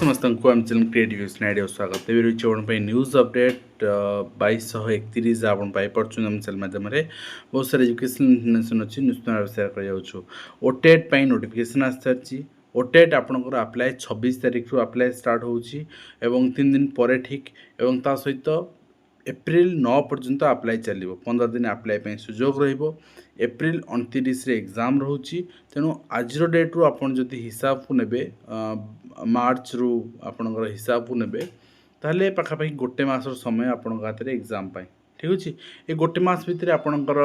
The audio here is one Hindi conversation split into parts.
समस्त को आम चैनल क्रिएटिव आइडिया स्वागत तेज रही आप न्यूज अपडेट 2231 आप पाइपे आम चैनल माध्यम बहुत सारे एजुकेशनल इनफर्मेशन अच्छी निश्चित भाव सेयार कर ओटेट नोटिफिकेशन आसी सारी ओटेट आपंकर अप्लाई 26 तारीख रू अप्लाई स्टार्ट होची एवं 3 दिन पर ठीक एवं ता सहित एप्रिल 9 पर्यंत अप्लाई चलो 15 दिन अप्लाई सुजोग रहिबो एप्रिल 29 रे एग्जाम रोची तेणु आज डेट रू आपन जदि हिसाब को नेबे मार्च रू आपनकर हिसाब को नेबे ताहले पाखापाखि गोटे मासर समय आपण हाथ में एग्जाम पाई ठीक अच्छे ये गोटे मास भितर आपणकर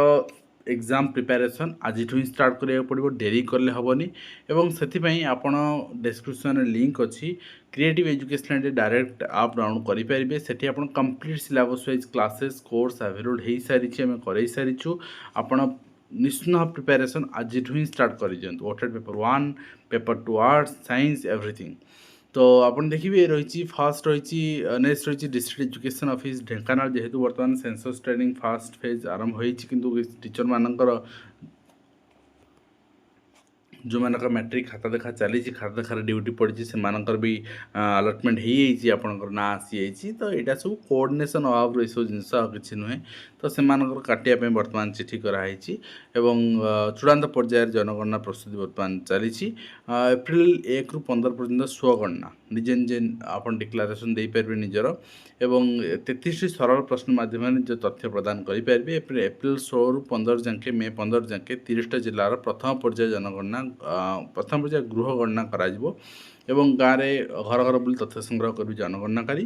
एग्जाम प्रिपेरेसन आज ही स्टार्ट करा पड़ो डेरी कले हेनी और से आपण डिस्क्रिप्शन लिंक अच्छी क्रिएटिव एजुकेशन डायरेक्ट आप डाउनलोड करेंगे से आप complete syllabus wise classes course available हो सारी आम कर सारीचु आपण निश्चित प्रिपेरेसन आज ही स्टार्ट कर दिखाँ OTET paper 1 paper 2 arts science everything तो आपन देखिए रही फास्ट रही नेक्स्ट रही डिस्ट्रिक्ट एजुकेशन ऑफिस ढेंकानाल जेहेतु वर्तमान सेंसस ट्रेनिंग फास्ट फेज आरंभ होती किंतु टीचर मानकर जो मानक मैट्रिक खाता देखा चली खाता देखार ड्यूटी पड़ी से मानकर भी अलटमेंट हो आपंकर ना आसी तो यहाँ सब कोऑर्डिनेशन अभाव ये सब जिनस किसी नुहे तो से काटापी बर्तमान चिठी कराई चूड़ांत पर्यायर जनगणना प्रस्तुति बर्तमान चली एप्रिल 1 रू 15 पर्यंत स्वगणना निजे निजे आप डिक्लारेसन दे पारे निजर एवं 33 सरल प्रश्न माध्यम जो तथ्य प्रदान करेंगे एप्रिल 16 रू 15 जाके मे 15 जाके 30टा जिलार प्रथम पर्याय जनगणना प्रथम पर्याय गृह गणना करा एवं गाँव में घर घर बुली तथ्य संग्रह कर जनगणनाकारी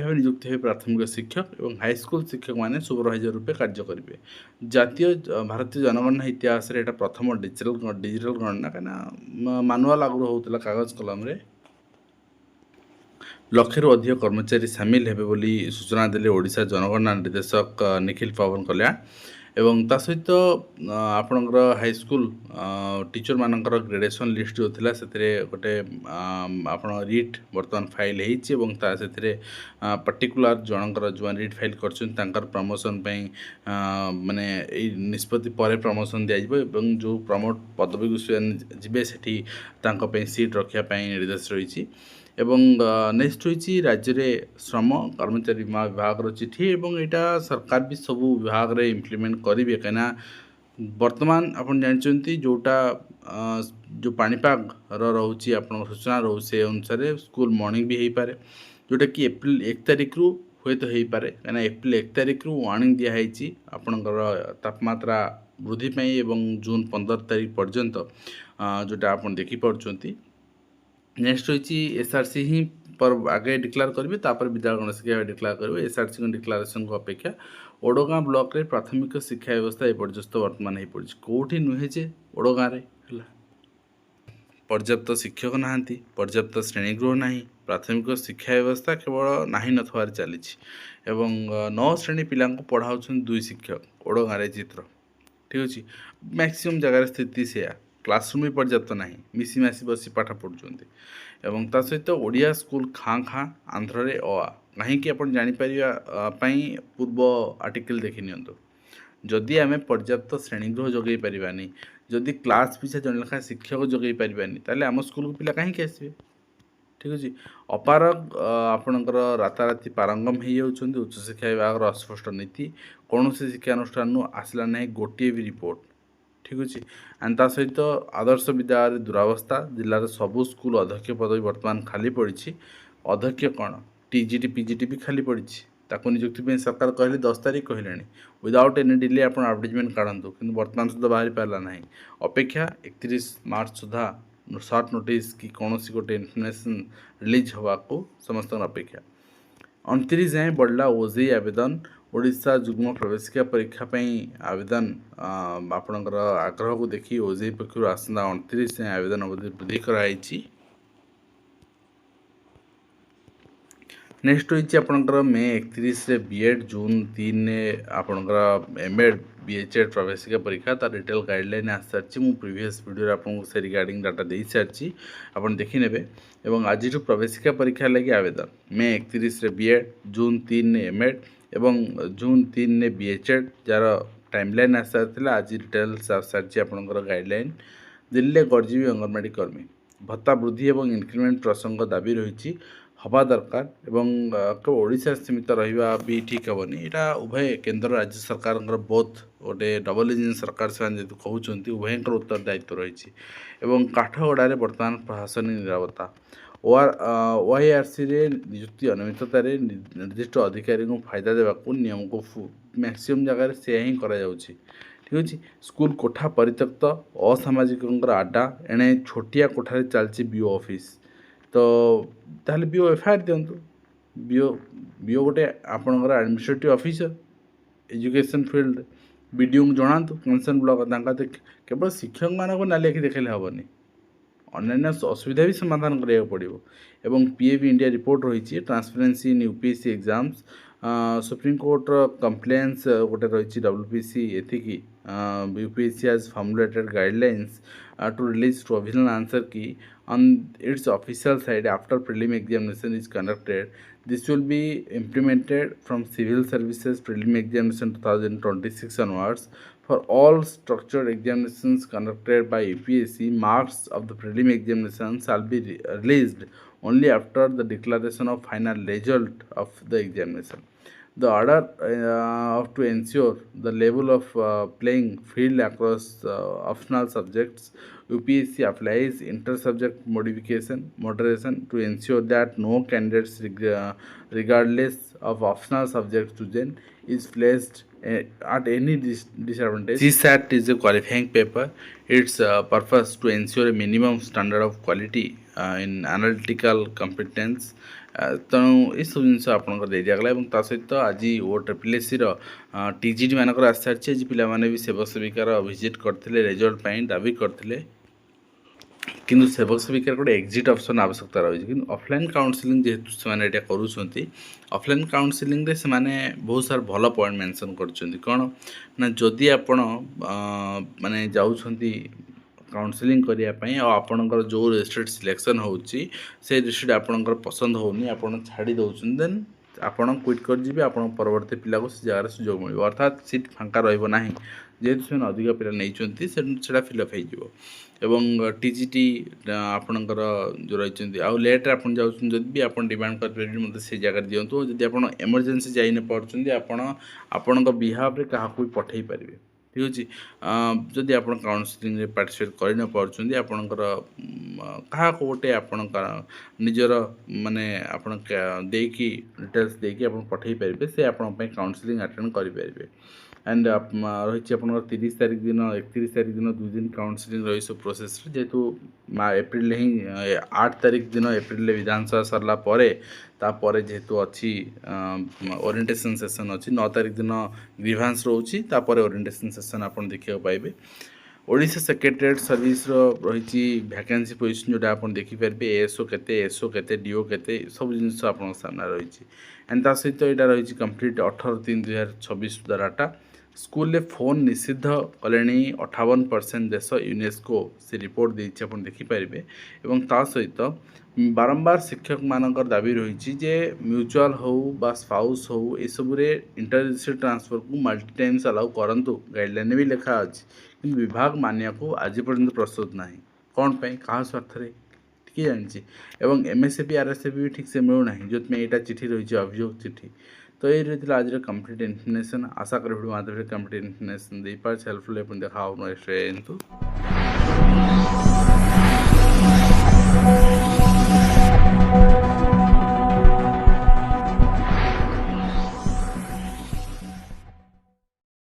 भाव नियुक्त हुए प्राथमिक शिक्षक और हाईस्कल शिक्षक मैंने सुपरभाइजर रूपे कार्य करेंगे जातीय भारतीय जनगणना इतिहास रे एटा प्रथम डिजिटल गणना कहीं मानुआल आगुरी होता कागज कलम रे लक्षे अधिक कर्मचारी सामिल हेबे बोली सूचना देले ओडिशा जनगणना निर्देशक निखिल पवन कल्याण एवं ता सहित आपणकर हाईस्कल टीचर मानकर ग्रेडेशन लिस्ट जो थिला सेतिरे गोटे आपण रीट वर्तमान फाइल होती पर्टिकुलर जनकर जो रीट फाइल कर प्रमोशन माने निष्पत्ति पर प्रमोशन दिज्व जो प्रमोट पदवी को जीवे से सीट रखापी निर्देश रही एवं नेक्स्ट रही राज्य में श्रम कर्मचारी बीमा विभाग चिठी एवं यहाँ सरकार भी सबू विभाग रे इम्प्लीमेंट करेंगे कहीं वर्तमान आप जानते जोटा जो पाणीपाग रोचे आप सूचना रो से अनुसार स्कूल मॉर्निंग भी हो पारे जोटा कि एप्रिल 1 तारीख रू हुए तो हो पारे कहीं एप्रिल 1 तारीख रू वार्निंग दिखाई आपणकर तापमात्रा वृद्धि एवं जून 15 तारीख पर्यंत जोटा आप देखिपुंट नेक्स्ट रही एसआरसी ही पर आगे डिक्लेयर करेंगे तापर विद्यालय गणेश शिक्षा डिक्लेयर करेंगे एसआरसी डिक्लेरेशन को अपेक्षा ओडगाँ ब्लॉक रे प्राथमिक शिक्षा व्यवस्था एपर्यस्त वर्तमान हो पड़ी कौटी नुहे जे ओडगाँ पर्याप्त शिक्षक नहांती पर्याप्त श्रेणीगृह ना प्राथमिक शिक्षा व्यवस्था केवल ना नथवार चली 9 श्रेणी पिला पढ़ाऊँ 2 शिक्षक ओडगाँ चित्र ठीक अच्छे मैक्सिमम जगार स्थिति से क्लासरूम भी पर्याप्त ना मिसीमासी बसी पाठ पढ़ुं एवं ता सहित ओडिया स्कूल खाँ खाँ आंध्र रे अ कहीं आप जापर पूर्व आर्टिकल देखी नियंतु जदि आम पर्याप्त श्रेणीगृह जगै पारानी जदि क्लास पिछा जन लेखा शिक्षक जगै पारानी ताले आम स्कूल को पिला कहीं आसवे ठीक अच्छे अपार आपणकर राताराति पारंगम हो जाती उच्च शिक्षा विभाग अस्पष्ट नीति कौन से शिक्षानुष्ठान आसला ना गोटे भी रिपोर्ट ठीक अच्छे एंड ता सहित आदर्श विद्यालय दुरावस्था जिलार सबू स्कूल अध्यक्ष पदवी वर्तमान खाली पड़ी अध्यक्ष कौन टीजीटी पीजीटी भी खाली पड़ी ताको नियुक्ति सरकार कहले 10 तारीख कहले विदाउट एनी डिले आप एडवर्टाइजमेंट काढ़ू कि वर्तमान सुधा बाहरी पारा ना अपेक्षा 31 मार्च सुधा सर्ट नोटिस कि कौन गोटे इनफर्मेशन रिलीज हवा को समस्त अपेक्षा 29 जाए बढ़ला ओजेई आवेदन ओडिशा जुग्म प्रवेशिका परीक्षा आवेदन आपणकर आग्रह को देखी ओजेई पक्षर आसंता 29 जाए आवेदन अवधि वृद्धि कराई नेक्स्ट होइछि आपणकर मे 31 रे बीएड जून 3 रे आपणकर एमएड बीएचएड प्रवेशिका परीक्षा तार डिटेल गाइडलाइन आसी सारिछि मु प्रीवियस वीडियो आपनको से रिगार्डिंग डाटा दे सारिछि आपण देखि नेबे एवं आज प्रवेशिका परीक्षा लगी आवेदन मे 31 रे बीएड जून 3 रे एमएड एवं जून 3 रे बीएचएड जार टाइमलाइन आसी सारिथिला आज डिटेल्स आसी सारिछि आपणकर गाइडलाइन दिल्ली गढ़जीवी अंगनवाड़ी कर्मी भत्ता वृद्धि एवं इंक्रीमेंट प्रसंग दाबी रही हवा दरकार एवं ओडिशा सीमित रहा भी ठीक हेनी यहाँ उभय केंद्र राज्य सरकार बहुत गोटे डबल इंजिन सरकार से कहते उभयंकर उत्तरदायित्व रही एवं काठगड़े बर्तमान प्रशासनिक निरापत्ता OIRC रे नियुक्ति अनियमिततार निर्दिष्ट अधिकारी को फायदा देवाक नियम को मैक्सिमम जगह से ही करा ठीक अच्छे स्कूल कोठा परित्यक्त असामाजिक आड्डा एणे छोटिया कोठार चलती बीओ ऑफिस तो ताहले बीओ एफआईआर दिंतु बीओ गोटे आपणकर administrative officer education field BDO को जनातु कंसर्न ब्लॉक केवल शिक्षक मानक ना लेखि देखेले हेनी अन्य असुविधा भी समाधान करा पड़ो एवं पीएवी इंडिया रिपोर्ट रही transparency in UPSC exams Supreme Court complains गोटे रही डब्ल्यूपीसी एथिकी UPSC has formulated guidelines to release provisional answer key on its official site after prelim examination is conducted. This will be implemented from Civil Services Prelim Examination 2026 onwards. For all structured examinations conducted by UPSC, marks of the prelim examination shall be released only after the declaration of final result of the examination. The order to ensure the level of playing field across optional subjects, UPSC applies inter-subject moderation to ensure that no candidates, regardless of optional subject chosen, is placed at any disadvantage. CSAT is a qualifying paper. Its purpose to ensure a minimum standard of quality in analytical competence. तेणु ये सब जिन आपंकर दे दिगला सहित आज ओ ट्रिपल टीजीटी मानक आसी सारी आज पाने भी सेवक सेविकार विजिट करते रिजल्ट दाबी करते किंतु सेवक सेविकार गोटे एक्जिट ऑप्शन आवश्यकता रही कि ऑफलाइन काउंसलिंग जेहेतु से करुँच ऑफलाइन काउंसलिंग रे से बहुत सारा भल पॉइंट मेंशन कर कौन ना जदि आपण माने जाउछंती काउंसलिंग करने आपणकर जो डिस्ट्रिक्ट सिलेक्शन होची से डिस्ट्रिक्ट आपणकर पसंद होनी आपण छाड़ी दउछन देन आपण क्विट कर जीबे आपण परवर्ती पिला को से जगह सुजोग मिल अर्थात सीट फांका रहिबो नाही जेहेतु से अधिक पिला नहीं से फिलअप हो एवं टीजीटी आपणकर जो रही आउ लेट्रे आप जाऊँ भी आप डिमांड करेंगे मतलब से जगह दिंतु जदि आप एमरजेंसी जाई न पार्टी आपण बिहाफ रे क्या पठे पारे ठीक अच्छे जदि आप काउंसलिंग पार्टिसिपेट कर न पार्टी आपणकर क्या गोटे आपण निजर माने आपण देकी डिटेल्स देकी आप पठे पारे से आपण काउंसलिंग अटेंड करेंगे एंड रही आप 30 तारीख दिन 31 तारीख दिन 2 दिन काउंसलिंग रही सब प्रोसेस जेहेतु एप्रिल ही 8 तारीख दिन एप्रिल विधानसभा सरला तापर जेहेतु अच्छी ओरिएंटेशन सेशन अच्छी 9 तारीख दिन ग्रीभांस रोची तापर ओरिएंटेशन सेशन आप देखा पाइबे ओडिशा सेक्रेटेरिएट सर्विस रही वैकेंसी पोजिशन जोटा आप देखिपारे एएसओ केते डीओ केते सब जिन आप सामने रही एंड ता सहित यहाँ रही कंप्लीट 18/3/2026 डाटा स्कूल फोन निषिद्ध कले 58% देश यूनेस्को से रिपोर्ट देती आप देखिपारे और ता सहित बारंबार शिक्षक मानकर दाबी रही जे म्यूचुअल हो बा स्पाउस हो यसबुरे इंटर डिस्ट्रिक्ट ट्रांसफर को मल्टी टाइम्स अलाउ करंतु गाइडलाइन भी लिखा अच्छी कि विभाग मानिया को आज पर्यंत प्रस्तुत ना कौन पाई क्या स्वार्थ किए जानी एवं एमएसएपी आरएसएपी भी ठीक से मिलूना जो यहाँ चिठी रही अभियोग चिठी तो ये रही आज कंप्लीट इन्फर्मेशन आशा कर भिडियो माध्यम कंप्लीट इन्फर्मेशन दे पारे हेल्पफुल देखा नेक्स्ट